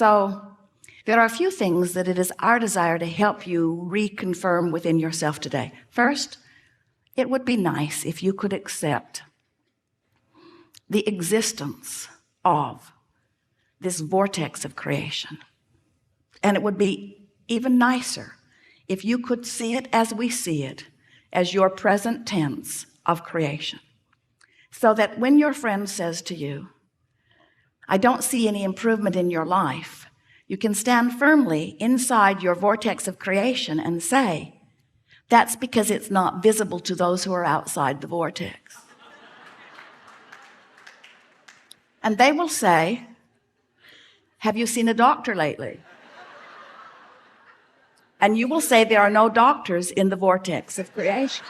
So there are a few things that it is our desire to help you reconfirm within yourself today. First, it would be nice if you could accept the existence of this vortex of creation. And it would be even nicer if you could see it as we see it, as your present tense of creation. So that when your friend says to you, I don't see any improvement in your life, you can stand firmly inside your vortex of creation and say, that's because it's not visible to those who are outside the vortex. And they will say, have you seen a doctor lately? And you will say, there are no doctors in the vortex of creation.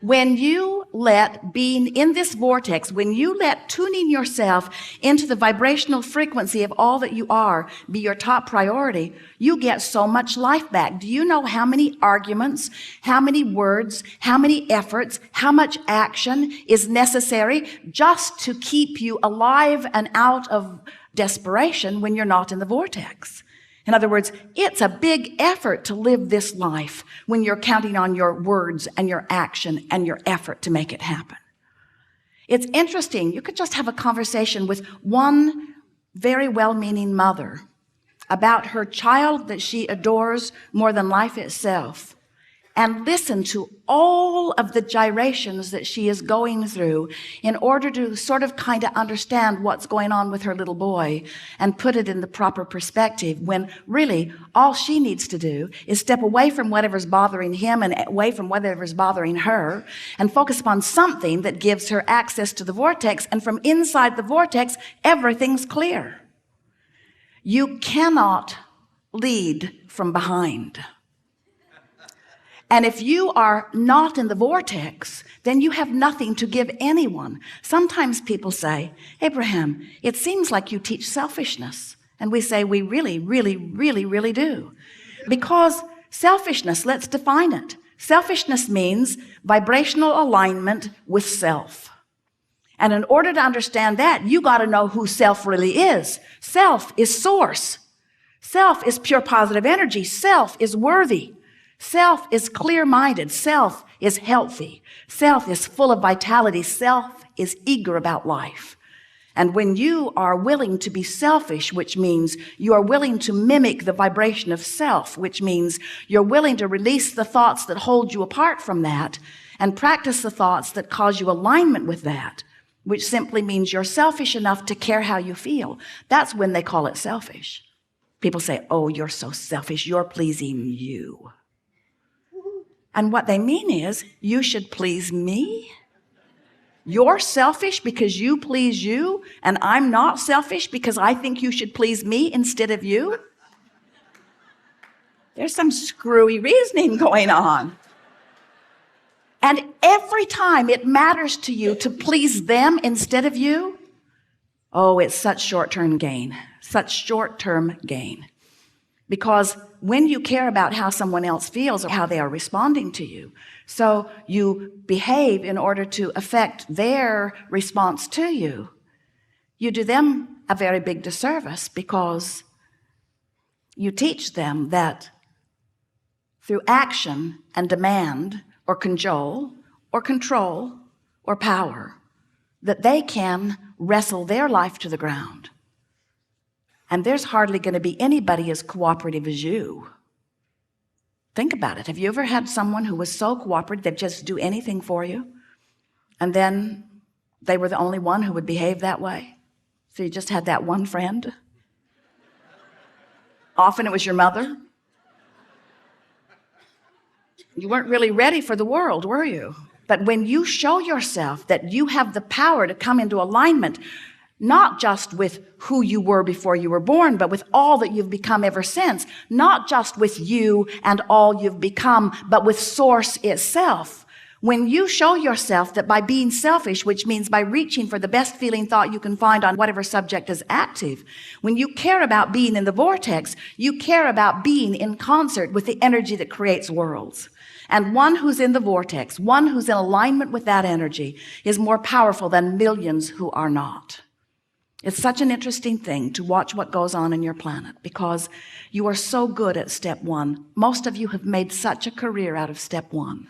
When you let being in this vortex, when you let tuning yourself into the vibrational frequency of all that you are be your top priority, you get so much life back. Do you know how many arguments, how many words, how many efforts, how much action is necessary just to keep you alive and out of desperation when you're not in the vortex? In other words, it's a big effort to live this life when you're counting on your words and your action and your effort to make it happen. It's interesting. You could just have a conversation with one very well-meaning mother about her child that she adores more than life itself, and listen to all of the gyrations that she is going through in order to sort of kind of understand what's going on with her little boy and put it in the proper perspective, when really all she needs to do is step away from whatever's bothering him and away from whatever's bothering her and focus upon something that gives her access to the vortex. And from inside the vortex, everything's clear. You cannot lead from behind. And if you are not in the vortex, then you have nothing to give anyone. Sometimes people say, Abraham, it seems like you teach selfishness. And we say, we really, really, really, really do. Because selfishness, let's define it. Selfishness means vibrational alignment with self. And in order to understand that, you got to know who self really is. Self is source. Self is pure positive energy. Self is worthy. Self is clear-minded. Self is healthy. Self is full of vitality. Self is eager about life. And when you are willing to be selfish, which means you are willing to mimic the vibration of self, which means you're willing to release the thoughts that hold you apart from that and practice the thoughts that cause you alignment with that, which simply means you're selfish enough to care how you feel. That's when they call it selfish. People say, oh, you're so selfish. You're pleasing you. And what they mean is, you should please me. You're selfish because you please you, and I'm not selfish because I think you should please me instead of you. There's some screwy reasoning going on. And every time it matters to you to please them instead of you, oh, it's such short-term gain, such short-term gain. Because when you care about how someone else feels or how they are responding to you, so you behave in order to affect their response to you, you do them a very big disservice, because you teach them that through action and demand or cajole or control or power, that they can wrestle their life to the ground. And there's hardly going to be anybody as cooperative as you. Think about it. Have you ever had someone who was so cooperative they'd just do anything for you, and then they were the only one who would behave that way? So you just had that one friend? Often it was your mother. You weren't really ready for the world, were you? But when you show yourself that you have the power to come into alignment, not just with who you were before you were born, but with all that you've become ever since, not just with you and all you've become, but with source itself. When you show yourself that by being selfish, which means by reaching for the best feeling thought you can find on whatever subject is active, when you care about being in the vortex, you care about being in concert with the energy that creates worlds. And one who's in the vortex, one who's in alignment with that energy, is more powerful than millions who are not. It's such an interesting thing to watch what goes on in your planet, because you are so good at step one. Most of you have made such a career out of step one.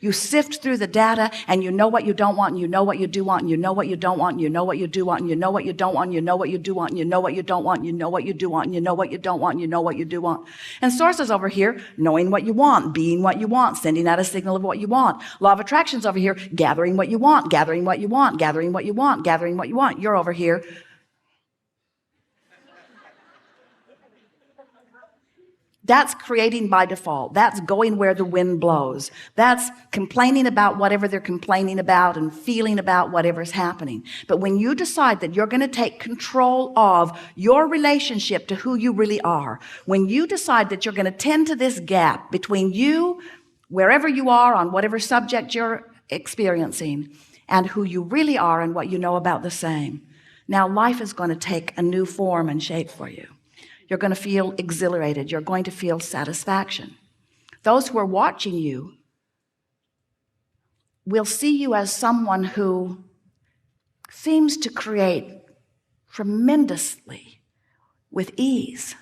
You sift through the data, and you know what you don't want, and you know what you do want, and you know what you don't want, and you know what you do want, and you know what you don't want, and you know what you do want, and you know what you don't want, and you know what you do want, and you know what you don't want, and you know what you do want. And source is over here, knowing what you want, being what you want, sending out a signal of what you want. Law of attraction's over here, gathering what you want, gathering what you want, gathering what you want, gathering what you want. You're over here. That's creating by default. That's going where the wind blows. That's complaining about whatever they're complaining about and feeling about whatever's happening. But when you decide that you're going to take control of your relationship to who you really are, when you decide that you're going to tend to this gap between you, wherever you are on whatever subject you're experiencing, and who you really are and what you know about the same, now life is going to take a new form and shape for you. You're going to feel exhilarated. You're going to feel satisfaction. Those who are watching you will see you as someone who seems to create tremendously with ease.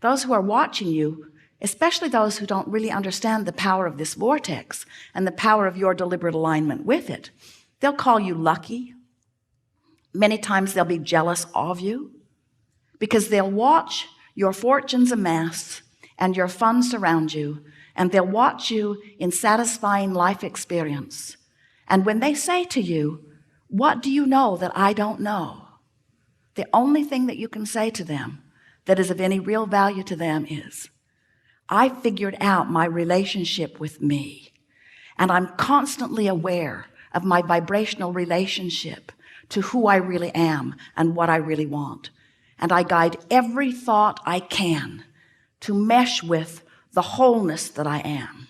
Those who are watching you, especially those who don't really understand the power of this vortex and the power of your deliberate alignment with it, they'll call you lucky. Many times they'll be jealous of you, because they'll watch your fortunes amass and your funds surround you, and they'll watch you in satisfying life experience. And when they say to you, what do you know that I don't know? The only thing that you can say to them that is of any real value to them is, I figured out my relationship with me, and I'm constantly aware of my vibrational relationship to who I really am and what I really want. And I guide every thought I can to mesh with the wholeness that I am.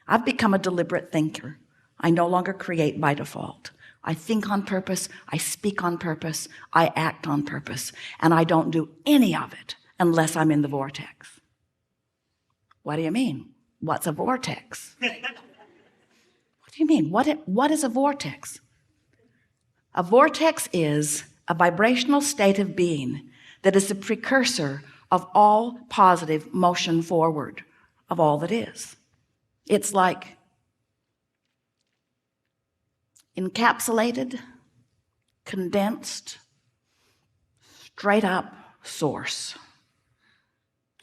I've become a deliberate thinker. I no longer create by default. I think on purpose, I speak on purpose, I act on purpose, and I don't do any of it unless I'm in the vortex. What do you mean? What's a vortex? What do you mean? What is a vortex? A vortex is a vibrational state of being that is the precursor of all positive motion forward of all that is. It's like encapsulated, condensed, straight up source.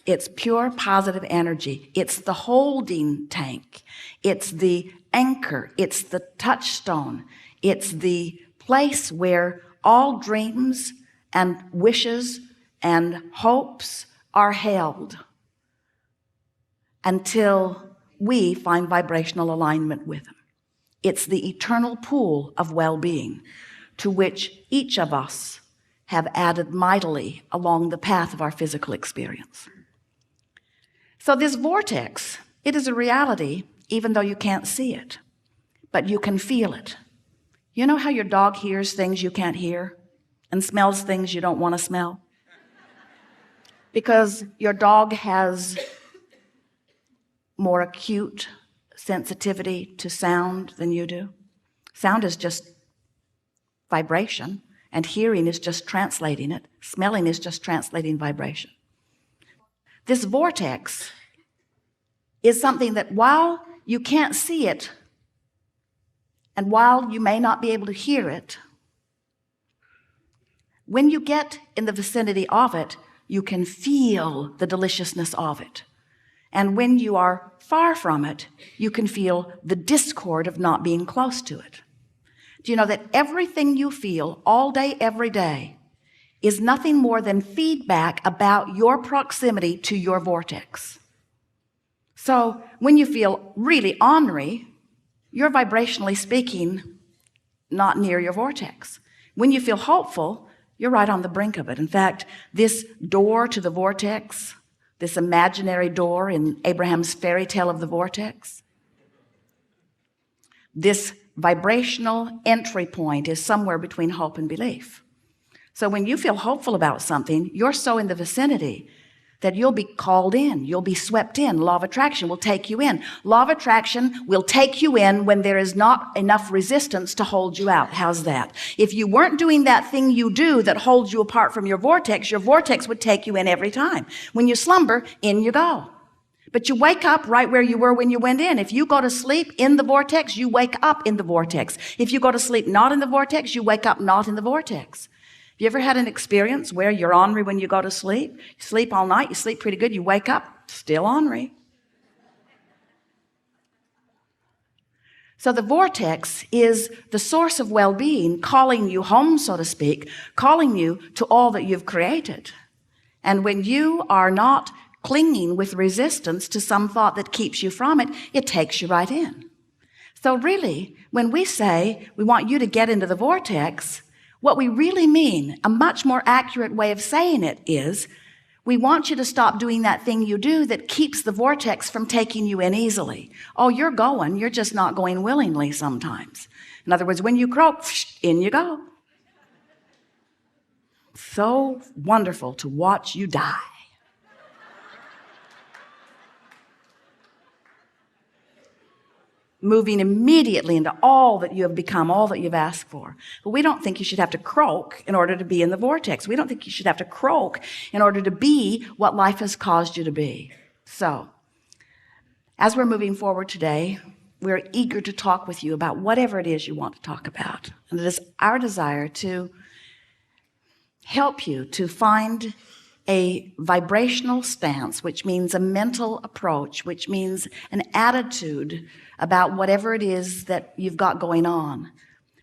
It's pure positive energy. It's the holding tank. It's the anchor. It's the touchstone. It's the place where all dreams and wishes and hopes are held until we find vibrational alignment with them. It's the eternal pool of well-being to which each of us have added mightily along the path of our physical experience. So this vortex, it is a reality even though you can't see it, but you can feel it. You know how your dog hears things you can't hear and smells things you don't want to smell? Because your dog has more acute sensitivity to sound than you do. Sound is just vibration, and hearing is just translating it. Smelling is just translating vibration. This vortex is something that while you can't see it, and while you may not be able to hear it, when you get in the vicinity of it, you can feel the deliciousness of it. And when you are far from it, you can feel the discord of not being close to it. Do you know that everything you feel all day, every day, is nothing more than feedback about your proximity to your vortex? So when you feel really ornery, you're vibrationally speaking not near your vortex. When you feel hopeful, you're right on the brink of it. In fact, this door to the vortex, this imaginary door in Abraham's fairy tale of the vortex, this vibrational entry point is somewhere between hope and belief. So when you feel hopeful about something, you're so in the vicinity that you'll be called in, you'll be swept in. Law of attraction will take you in. Law of attraction will take you in when there is not enough resistance to hold you out. How's that? If you weren't doing that thing you do that holds you apart from your vortex would take you in every time. When you slumber, in you go. But you wake up right where you were when you went in. If you go to sleep in the vortex, you wake up in the vortex. If you go to sleep not in the vortex, you wake up not in the vortex. You ever had an experience where you're ornery when you go to sleep? You sleep all night, you sleep pretty good, you wake up, still ornery. So the vortex is the source of well-being, calling you home, so to speak, calling you to all that you've created. And when you are not clinging with resistance to some thought that keeps you from it, it takes you right in. So really, when we say we want you to get into the vortex, what we really mean, a much more accurate way of saying it is, we want you to stop doing that thing you do that keeps the vortex from taking you in easily. Oh, you're going, you're just not going willingly sometimes. In other words, when you croak, in you go. So wonderful to watch you die. Moving immediately into all that you have become, all that you've asked for. But we don't think you should have to croak in order to be in the vortex. We don't think you should have to croak in order to be what life has caused you to be. So, as we're moving forward today, we're eager to talk with you about whatever it is you want to talk about. And it is our desire to help you to find a vibrational stance, which means a mental approach, which means an attitude about whatever it is that you've got going on.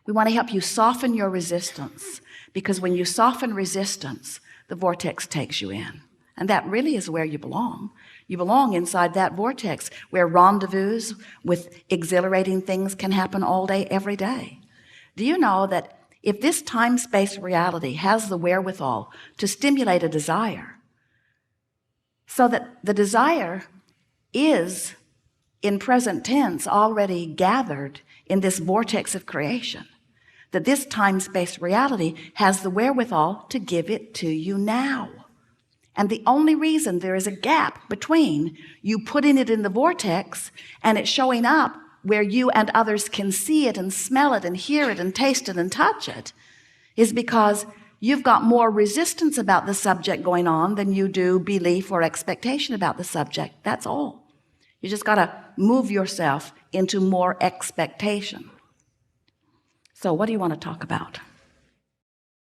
We want to help you soften your resistance, because when you soften resistance, the vortex takes you in. And that really is where you belong. You belong inside that vortex where rendezvous with exhilarating things can happen all day, every day. Do you know that if this time-space reality has the wherewithal to stimulate a desire, so that the desire is in present tense already gathered in this vortex of creation, that this time-space reality has the wherewithal to give it to you now. And the only reason there is a gap between you putting it in the vortex and it showing up where you and others can see it and smell it and hear it and taste it and touch it is because you've got more resistance about the subject going on than you do belief or expectation about the subject. That's all. You just got to move yourself into more expectation. So what do you want to talk about?